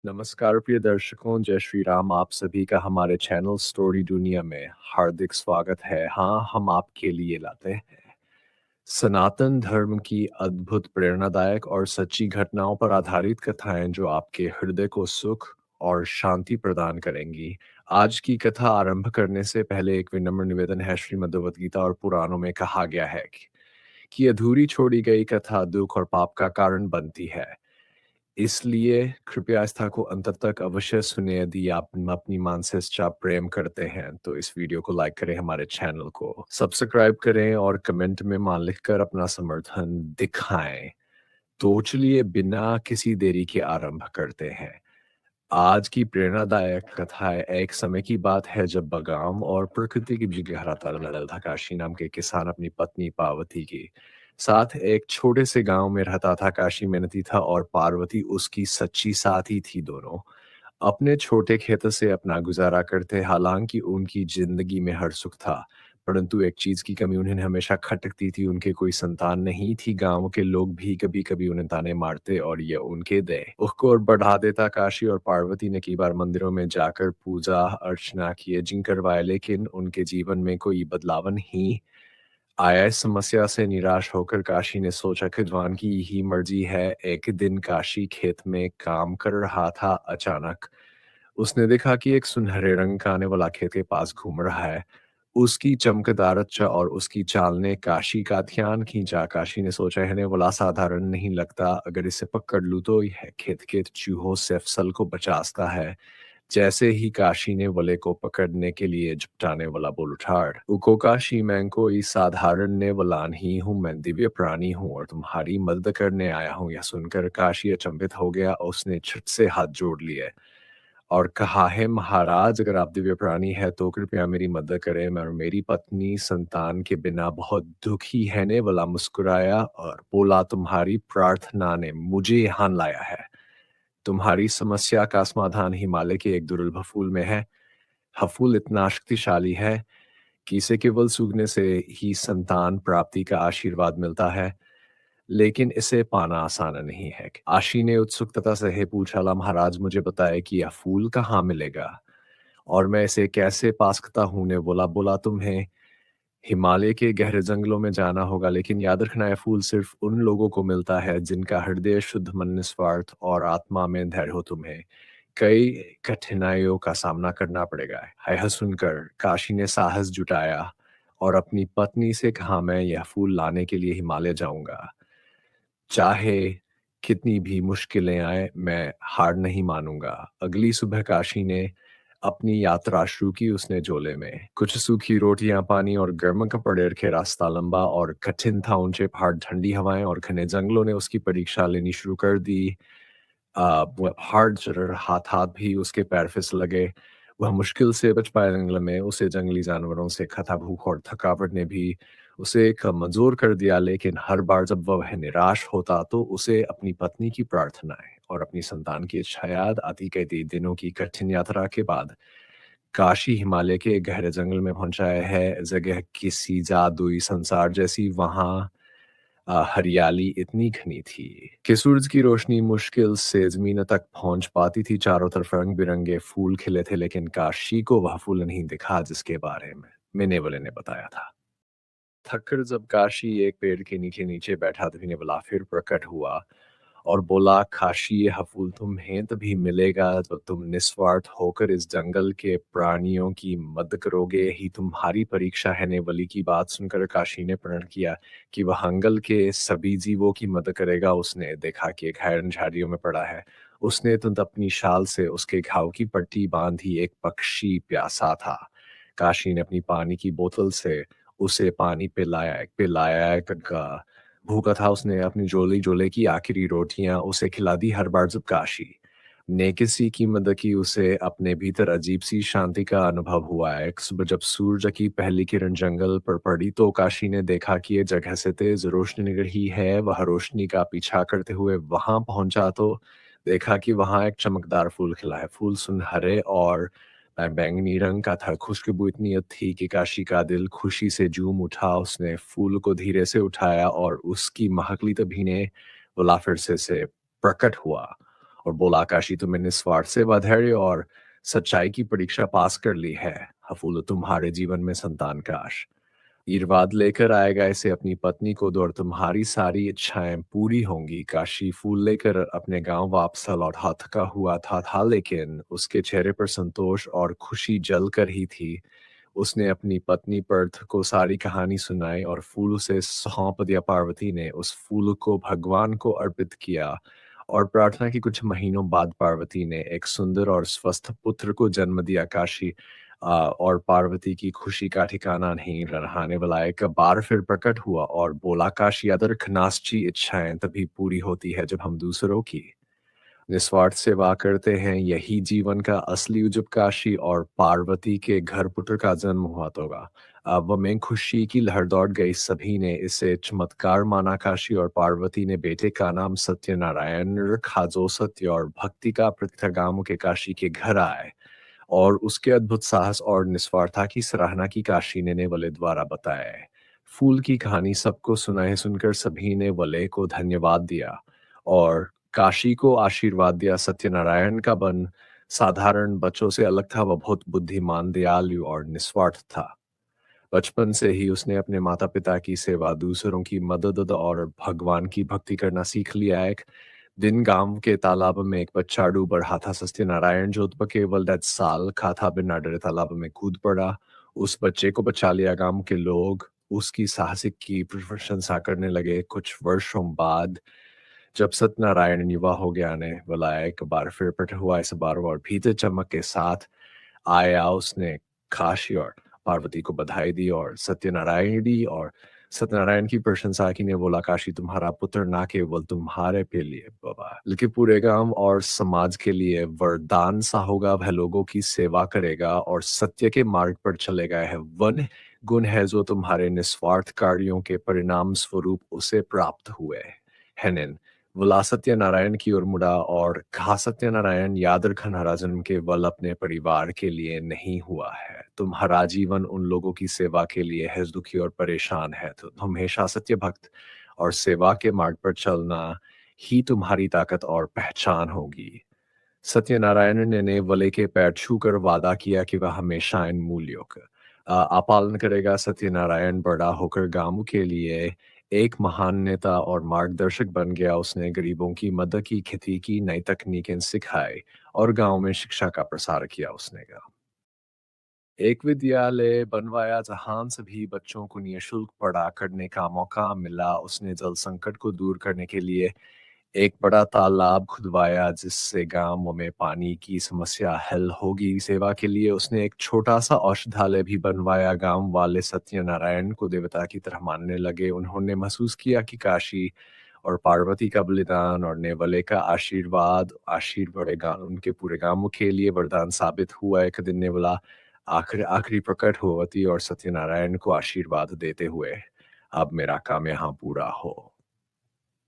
नमस्कार प्रिय दर्शकों, जय श्री राम। आप सभी का हमारे चैनल स्टोरी दुनिया में हार्दिक स्वागत है। हाँ, हम आपके लिए लाते हैं सनातन धर्म की अद्भुत, प्रेरणादायक और सच्ची घटनाओं पर आधारित कथाएं जो आपके हृदय को सुख और शांति प्रदान करेंगी। आज की कथा आरंभ करने से पहले एक विनम्र निवेदन है। श्रीमद् भगवद गीता और पुराणों में कहा गया है कि अधूरी छोड़ी गई कथा दुख और पाप का कारण बनती है। इसलिए कृपया आस्था को अंत तक अवश्य सुने। यदि आप अपनी मान से सच्चा प्रेम करते हैं तो इस वीडियो को लाइक करें, हमारे चैनल को सब्सक्राइब करें और कमेंट में मान लिखकर अपना समर्थन दिखाएं। तो चलिए बिना किसी देरी के आरंभ करते हैं। आज की प्रेरणादायक कथा एक समय की बात है जब बगाम और प्रकृति की भी गहरा तालमेल था। काशी नाम के किसान अपनी पत्नी पार्वती के साथ एक छोटे से गांव में रहता था। काशी मेहनती था और पार्वती उसकी सच्ची साथी थी। दोनों अपने छोटे खेत से अपना गुजारा करते। हालांकि उनकी जिंदगी में हर सुख था, परंतु एक चीज की कमी उन्हें हमेशा खटकती थी। उनके कोई संतान नहीं थी। गांव के लोग भी कभी कभी उन्हें ताने मारते और ये उनके दे उसको और बढ़ा देता। काशी और पार्वती ने कई बार मंदिरों में जाकर पूजा अर्चना किए जिन करवाए, लेकिन उनके जीवन में कोई बदलाव नहीं आया। इस समस्या से निराश होकर काशी ने सोचा कि भगवान की ही मर्जी है। एक दिन काशी खेत में काम कर रहा था। अचानक उसने देखा कि एक सुनहरे रंग का आने वाला खेत के पास घूम रहा है। उसकी चमकदार अच्छा और उसकी चाल ने काशी का ध्यान खींचा। काशी ने सोचा, इन्हें वाला साधारण नहीं लगता। अगर इसे पकड़ लूं तो यह खेत के चूहों से फसल को बचा सकता है। जैसे ही काशी ने वले को पकड़ने के लिए झपटाने वाला बोल उठा, उको काशी, मैं कोई साधारण ने वाला नहीं हूँ, मैं दिव्य प्राणी हूँ और तुम्हारी मदद करने आया हूँ। यह सुनकर काशी अचंभित हो गया। उसने झट से हाथ जोड़ लिए और कहा, है महाराज, अगर आप दिव्य प्राणी है तो कृपया मेरी मदद करें। मैं और मेरी पत्नी संतान के बिना बहुत दुखी है। ने वाला मुस्कुराया और बोला, तुम्हारी प्रार्थना ने मुझे यहाँ लाया है। तुम्हारी समस्या का समाधान हिमालय के एक दुर्लभ फूल में है। यह फूल इतना शक्तिशाली है कि इसे केवल सूंघने से ही संतान प्राप्ति का आशीर्वाद मिलता है, लेकिन इसे पाना आसान नहीं है। आशी ने उत्सुकता से पूछा, ला महाराज, मुझे बताए कि यह फूल कहाँ मिलेगा और मैं इसे कैसे पा सकता हूँ। ने बोला, तुम्हें हिमालय के गहरे जंगलों में जाना होगा, लेकिन याद रखना, यह फूल सिर्फ उन लोगों को मिलता है जिनका हृदय शुद्ध, मन निस्वार्थ और आत्मा में धैर्य हो। तुम्हें कई कठिनाइयों का सामना करना पड़ेगा। यह सुनकर काशी ने साहस जुटाया और अपनी पत्नी से कहा, मैं यह फूल लाने के लिए हिमालय जाऊंगा। चाहे कितनी भी मुश्किलें आए, मैं हार नहीं मानूंगा। अगली सुबह काशी ने अपनी यात्रा शुरू की। उसने झोले में कुछ सूखी रोटियां, पानी और गर्म कपड़े रखे। रास्ता लंबा और कठिन था। ऊंचे पहाड़, ठंडी हवाएं और घने जंगलों ने उसकी परीक्षा लेनी शुरू कर दी। वो हार्ड चल रहा था भी उसके पैर फिसल लगे। वह मुश्किल से बच पाया जंगल में। उसे जंगली जानवरों से खता भूख और थकावट ने भी उसे कमजोर कर दिया। लेकिन हर बार जब वह निराश होता तो उसे अपनी पत्नी की प्रार्थनाएं और अपनी संतान की इच्छा याद आती। कई दिनों की कठिन यात्रा के बाद काशी हिमालय के गहरे जंगल में पहुंचा है। जगह किसी जादुई संसार जैसी। वहां हरियाली इतनी घनी थी कि सूरज की रोशनी मुश्किल से जमीन तक पहुंच पाती थी। चारों तरफ रंग बिरंगे फूल खिले थे, लेकिन काशी को वह फूल नहीं दिखा जिसके बारे में नेवले ने बताया था। थककर जब काशी एक पेड़ के नीचे नीचे बैठा, तभी नेवला फिर प्रकट हुआ और बोला, काशी, यह फूल तुम्हें तभी मिलेगा जब तुम निस्वार्थ होकर इस जंगल के प्राणियों की मदद करोगे। यही तुम्हारी परीक्षा है। नेवली की बात सुनकर काशी ने प्रण किया कि वह जंगल के सभी जीवों की मदद करेगा। उसने देखा कि एक हिरण झाड़ियों में पड़ा है। उसने तुरंत अपनी शाल से उसके घाव की पट्टी बांधी। एक पक्षी प्यासा था। काशी ने अपनी पानी की बोतल से उसे पानी पिलाया। एक भूखा था। उसने अपनी जोली जोले की आखिरी रोटियां उसे खिला दी। हर बार जब काशी ने किसी की मदद की, उसे अपने भीतर अजीब सी शांति का अनुभव हुआ। एक सुबह जब सूरज की पहली किरण जंगल पर पड़ी तो काशी ने देखा कि ये जगह से तेज रोशनी निकल रही है। वह रोशनी का पीछा करते हुए वहां पहुंचा तो देखा कि वहां एक चमकदार फूल खिला है। फूल सुनहरे और बैंगनी रंग का था। खुशबू इतनी थी कि काशी का दिल खुशी से झूम उठा। उसने फूल को धीरे से उठाया और उसकी महक ली। तभी ने वो फिर से प्रकट हुआ और बोला, काशी तुमने निस्वार्थ सेवा, धैर्य और सच्चाई की परीक्षा पास कर ली है। हफूल तुम्हारे जीवन में संतान का आश आशीर्वाद लेकर आएगा, इसे अपनी पत्नी को दो और तुम्हारी सारी इच्छाएं पूरी होंगी। काशी फूल लेकर अपने गांव वापस लौटा थका हुआ था, लेकिन उसके चेहरे पर संतोष और खुशी जल कर ही थी। उसने अपनी पत्नी पर्थ को सारी कहानी सुनाई और फूल उसे सौंप दिया। पार्वती ने उस फूल को भगवान को अर्पित किया और प्रार्थना की। कुछ महीनों बाद पार्वती ने एक सुंदर और स्वस्थ पुत्र को जन्म दिया। काशी और पार्वती की खुशी का ठिकाना नहीं रहने वाला। एक बार फिर प्रकट हुआ और बोला, काशी याद रख, नासची इच्छाएं तभी पूरी होती है जब हम दूसरों की निस्वार्थ सेवा करते हैं। यही जीवन का असली जब काशी और पार्वती के घर पुत्र का जन्म हुआ तो होगा। अब में खुशी की लहर दौड़ गई। सभी ने इसे चमत्कार माना। काशी और पार्वती ने बेटे का नाम सत्यनारायण रखा, जो सत्य और भक्ति का प्रतीक। गांव के काशी के घर आए और उसके अद्भुत साहस और निस्वार्थता की सराहना की। काशी ने वले द्वारा बताया है। फूल की कहानी सबको सुनाए, सुनकर सभी ने वले को धन्यवाद दिया और काशी को आशीर्वाद दिया। सत्यनारायण का बन साधारण बच्चों से अलग था। वह बहुत बुद्धिमान, दयालु और निस्वार्थ था। बचपन से ही उसने अपने माता पिता की सेवा, दूसरों की मदद और भगवान की भक्ति करना सीख लिया। एक दिन गांव के तालाब में एक बच्चा डूब रहा था। सत्यनारायण जो केवल 10 साल का था, बिना डरे तालाब में कूद पड़ा। उस बच्चे को बचा लिया। गांव के लोग उसकी साहसिक की प्रशंसा करने लगे। कुछ वर्षों बाद जब सत्यनारायण युवा हो गया ने बुलाया, एक बार फिर प्रकट हुआ। इस बार और भीतर चमक के साथ आया। उसने काशी और पार्वती को बधाई दी और सत्यनारायण की प्रशंसा की। ने बोला, काशी तुम्हारा पुत्र ना केवल तुम्हारे पे लिए बाबा, बल्कि पूरे गांव और समाज के लिए वरदान सा होगा। वह लोगों की सेवा करेगा और सत्य के मार्ग पर चलेगा। है वन गुण है जो तुम्हारे निस्वार्थ कार्यों के परिणाम स्वरूप उसे प्राप्त हुए है। बुला सत्यनारायण की ओर मुड़ा और कहा, सत्यनारायण याद रखना, जन्म केवल अपने परिवार के लिए नहीं हुआ है। तुम्हारा जीवन उन लोगों की सेवा के लिए है जो दुखी और परेशान है। तो हमेशा सत्य भक्त और सेवा के मार्ग पर चलना ही तुम्हारी ताकत और पहचान होगी। सत्यनारायण ने वले के पैर छूकर वादा किया कि वह हमेशा इन मूल्यों का पालन करेगा। सत्यनारायण बड़ा होकर गांव के लिए एक महान नेता और मार्गदर्शक बन गया। उसने गरीबों की मदद की, खेती की नई तकनीकें सिखाई और गांव में शिक्षा का प्रसार किया। उसने कहा, एक विद्यालय बनवाया जहां सभी बच्चों को निःशुल्क पढ़ा करने का मौका मिला। उसने जल संकट को दूर करने के लिए एक बड़ा तालाब खुदवाया, जिससे गांव में पानी की समस्या हल होगी। सेवा के लिए उसने एक छोटा सा औषधालय भी बनवाया। गांव वाले सत्यनारायण को देवता की तरह मानने लगे। उन्होंने महसूस किया कि काशी और पार्वती का बलिदान और नेवले का आशीर्वाद उनके पूरे गांव के लिए वरदान साबित हुआ। एक दिन नेवला आखिर आखिरी प्रकट हुआ और सत्यनारायण को आशीर्वाद देते हुए, अब मेरा काम यहाँ पूरा हो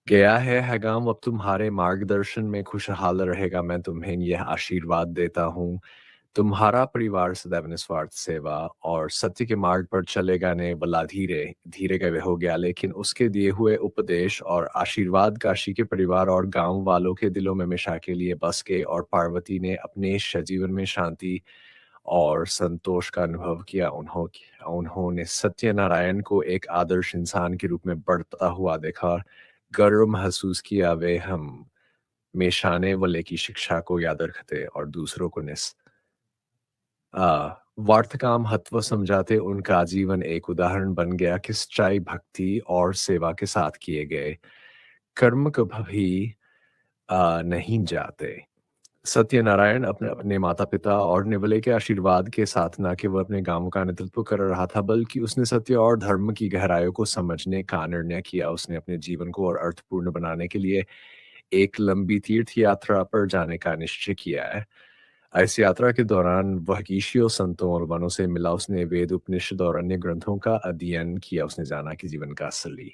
गया है। हैगाम अब तुम्हारे मार्गदर्शन में खुशहाल रहेगा। मैं तुम्हें यह आशीर्वाद देता हूँ, तुम्हारा परिवार सदैव निस्वार्थ सेवा और सत्य के मार्ग पर चलेगा। ने बला धीरे धीरे गए हो गया, लेकिन उसके दिए हुए उपदेश और आशीर्वाद काशी के परिवार और गांव वालों के दिलों में हमेशा के लिए बस गए। और पार्वती ने अपने जीवन में शांति और संतोष का अनुभव किया। उन्होंने सत्यनारायण को एक आदर्श इंसान के रूप में बढ़ता हुआ देखा, गर्व महसूस किया। वे हम मेशाने वाले की शिक्षा को याद रखते और दूसरों को वार्ता का महत्व समझाते। उनका जीवन एक उदाहरण बन गया कि सच्चाई, भक्ति और सेवा के साथ किए गए कर्म कभी नहीं जाते। सत्यनारायण अपने अपने माता पिता और निवले के आशीर्वाद के साथ न केवल अपने गांव का नेतृत्व कर रहा था, बल्कि उसने सत्य और धर्म की गहराइयों को समझने का निर्णय किया। उसने अपने जीवन को और अर्थपूर्ण बनाने के लिए एक लंबी तीर्थ यात्रा पर जाने का निश्चय किया है। इस यात्रा के दौरान वह ऋषियों, संतों और वनों से मिला। उसने वेद, उपनिषद और अन्य ग्रंथों का अध्ययन किया। उसने जाना कि जीवन का असली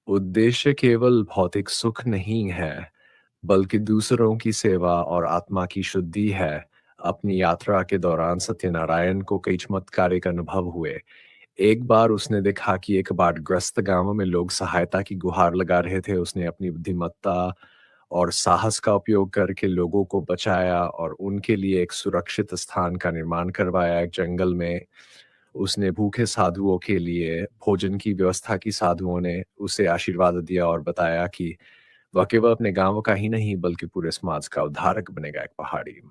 उद्देश्य केवल भौतिक सुख नहीं है, बल्कि दूसरों की सेवा और आत्मा की शुद्धि है। अपनी यात्रा के दौरान सत्यनारायण को कई चमत्कारिक अनुभव हुए। एक बार उसने देखा कि एक बाढ़ग्रस्त गांव में लोग सहायता की गुहार लगा रहे थे। उसने अपनी बुद्धिमत्ता और साहस का उपयोग करके लोगों को बचाया और उनके लिए एक सुरक्षित स्थान का निर्माण करवाया एक जंगल में। उसने भूखे साधुओं के लिए भोजन की व्यवस्था की। साधुओं ने उसे आशीर्वाद दिया और बताया कि वह केवल अपने गाँव का ही नहीं बल्कि पूरे समाज का उद्धारक बनेगा एक पहाड़ी।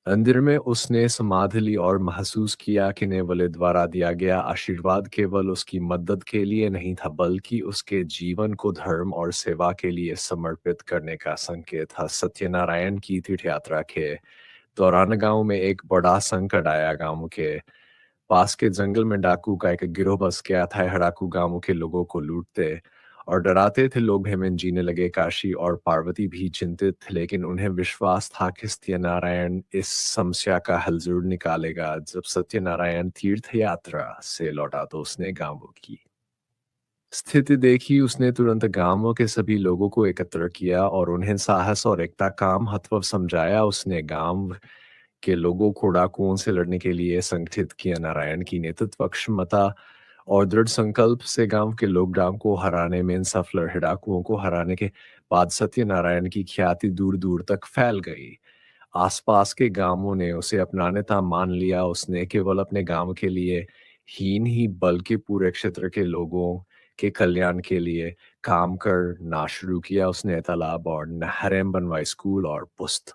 मंदिर में उसने समाधि ली और महसूस किया कि नेवले द्वारा दिया गया आशीर्वाद केवल उसकी मदद के लिए नहीं था बल्कि उसके जीवन को धर्म और सेवा के लिए समर्पित करने का संकेत था। सत्यनारायण की तीर्थ यात्रा के दौरान गांव में एक बड़ा संकट आया। गांव के पास के जंगल में डाकू का एक गिरोह बस गया था। यह डाकू गांवों के लोगों को लूटते और डराते थे। लोग हेमन जीने लगे। काशी और पार्वती भी चिंतित थे, लेकिन उन्हें विश्वास था कि सत्यनारायण इस समस्या का हल जरूर निकालेगा। जब सत्यनारायण तीर्थ यात्रा से लौटा तो उसने गांवों की स्थिति देखी। उसने तुरंत गांवों के सभी लोगों को एकत्र किया और उन्हें साहस और एकता का महत्व समझाया। उसने गांव के लोगों को डाकुओं से लड़ने के लिए संगठित किया। नारायण की नेतृत्व क्षमता और दृढ़ संकल्प से गांव के लोग डाकुओं को हराने में सफल रहे। डाकुओं को हराने के बाद सत्यनारायण की ख्याति दूर दूर तक फैल गई। आसपास के गांवों ने उसे अपना नेता मान लिया। उसने केवल अपने गांव के लिए ही नहीं बल्कि पूरे क्षेत्र के लोगों के कल्याण के लिए काम करना शुरू किया। उसने तालाब और नहरें बनवाई, स्कूल और पुस्त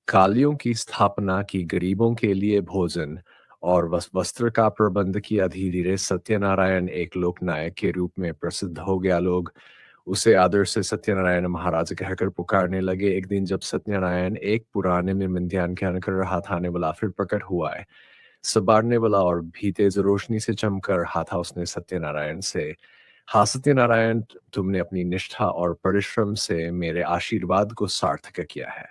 कालियों की स्थापना की, गरीबों के लिए भोजन और वस्त्र का प्रबंध किया। धीरे धीरे सत्यनारायण एक लोक नायक के रूप में प्रसिद्ध हो गया। लोग उसे आदर से सत्यनारायण महाराज कहकर पुकारने लगे। एक दिन जब सत्यनारायण एक पुराने में ध्यान कर रहा था, आने वाला फिर प्रकट हुआ है, सबारने वाला और भी तेज रोशनी से चमक रहा था। उसने सत्यनारायण से, हाँ सत्यनारायण, तुमने अपनी निष्ठा और परिश्रम से मेरे आशीर्वाद को सार्थक किया है।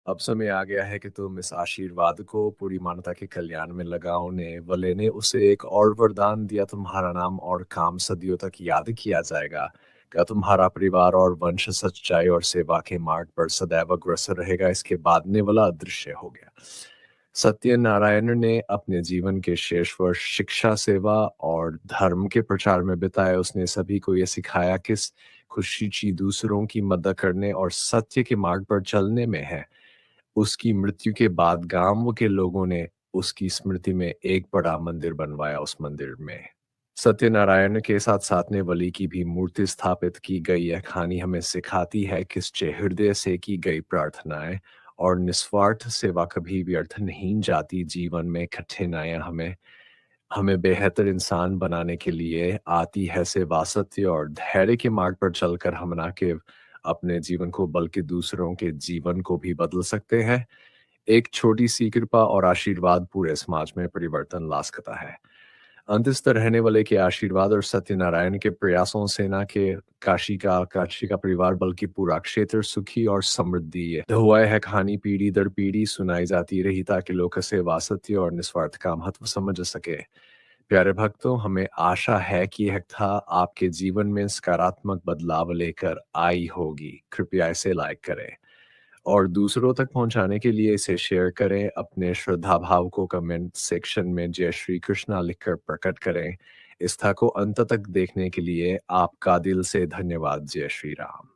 अब समय आ गया है कि तुम इस आशीर्वाद को पूरी मानवता के कल्याण में लगाओ। ने वले ने उसे एक और वरदान दिया, तुम्हारा नाम और काम सदियों तक याद किया जाएगा। क्या तुम्हारा परिवार और वंश सच्चाई और सेवा के मार्ग पर सदैव अग्रसर रहेगा। इसके बाद नेवला अदृश्य हो गया। सत्यनारायण ने अपने जीवन के शेष वर्ष शिक्षा, सेवा और धर्म के प्रचार में बिताए। उसने सभी को यह सिखाया कि खुशी दूसरों की मदद करने और सत्य के मार्ग पर चलने में है। उसकी मृत्यु के बाद गांव के लोगों ने उसकी स्मृति में एक बड़ा मंदिर बनवाया। उस मंदिर में सत्यनारायण के साथ साथ नेवली की भी मूर्ति स्थापित की गई। यह कहानी हमें सिखाती है कि सच्चे हृदय से की गई प्रार्थनाएं और निस्वार्थ सेवा कभी व्यर्थ नहीं जाती। जीवन में कठिनाइयां हमें हमें बेहतर इंसान बनाने के लिए आती है। सेवा, सत्य और धैर्य के मार्ग पर चलकर हम ना केवल अपने जीवन को बल्कि दूसरों के जीवन को भी बदल सकते हैं। एक छोटी सी कृपा और आशीर्वाद पूरे समाज में परिवर्तन ला सकता है। अंतस्थ रहने वाले के आशीर्वाद और सत्यनारायण के प्रयासों से ना के काशी का परिवार बल्कि पूरा क्षेत्र सुखी और समृद्धि हुआ है। कहानी पीढ़ी दर पीढ़ी सुनाई जाती रही ताकि लोग सेवा, सत्य और निस्वार्थ का महत्व समझ सके। प्यारे भक्तों, हमें आशा है कि यह कथा आपके जीवन में सकारात्मक बदलाव लेकर आई होगी। कृपया इसे लाइक करें और दूसरों तक पहुंचाने के लिए इसे शेयर करें। अपने श्रद्धा भाव को कमेंट सेक्शन में जय श्री कृष्णा लिखकर प्रकट करें। इस कथा को अंत तक देखने के लिए आपका दिल से धन्यवाद। जय श्री राम।